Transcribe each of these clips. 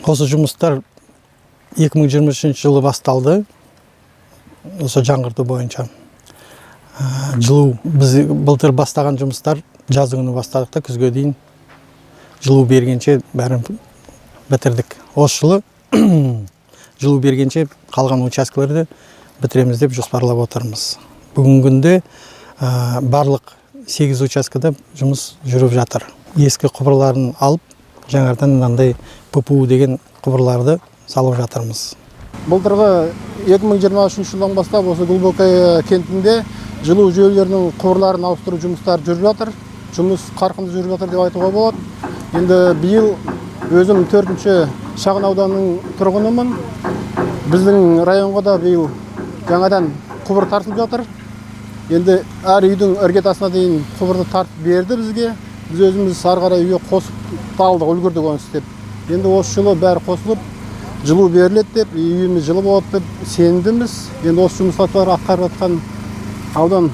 Осы жұмыстар 2023 жылы басталды. Осы жаңғырту бойынша. Жылу біз былтыр бастаған жұмыстар жазы күні бастадық та күзге дейін жылу бергенше бәрін бітірдік. Осы жылы жылу бергенше қалған учаскелерді бітіреміз деп жоспарлап отырмыз. Бүгінгі күнде барлық 8 учаскеде жұмыс жүріп жатыр. Ескі құбырларын алып, жаңардан мынандай ППУ деген құбырларды салып жатырмыз. Былтырғы 2023 жылдан бастап осы Глубокое кентінде жылу жүйелерінің құбырларын ауыстыру жұмыстары жүріп жатыр. Жұмыс қарқынды жүріп жатыр деп айтуға болады. Енді биыл өзім 4-ші шағын ауданның тұрғынымын. Біздің районға да биыл жаңадан құбыр тартылып жатыр. Енді әр үйдің іргетасына дейін құбырды тартып берді бізге. Біз өзіміз ары қарай үйге қосып алдық, үлгердік оны істеп. Енді осы жылы бәрі қосылып, жылу беріледі деп, үйіміз жылы болады деп сенімдіміз. Енді осы жұмыстарды атқарып жатқан аудан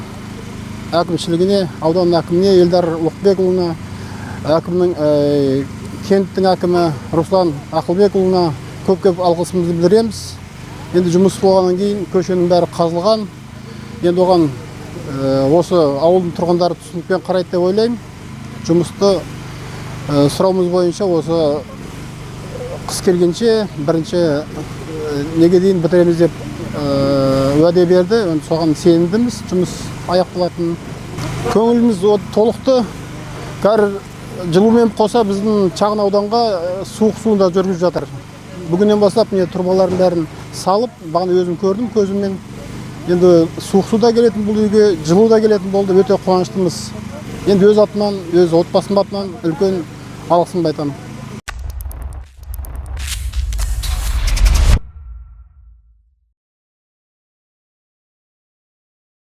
әкімшілігіне, аудан әкіміне, Елдар Лұқбекұлына, әкімнің кенттің әкімі Руслан Ақылбекұлына көп алғысымызды білдіреміз. Енді жұмыс болғаннан кейін көшенің бәрі қазылған. Енді оған осы ауылдың тұрғындары түсінікпен қарайды деп ойлаймын. Жұмысты сұрауымыз бойынша осы қыс келгенше бірінші неге дейін бітіреміз деп уәде берді. Соған сенімдіміз, жұмыс аяқталатын. Көңіліміз толықты. Қазір жылумен қоса біздің шағын ауданға суық суында жүргізіп жатыр. Бүгіннен бастап тұрбалардың бәрін салып, бағана өзім көрдім көзіммен. Енді суық су да келетін бұл үйге, жылу да келетін болды, өте қуаныштымыз. Енді өз атынан, өз отбасым атынан үлкен алғысымды айтамын.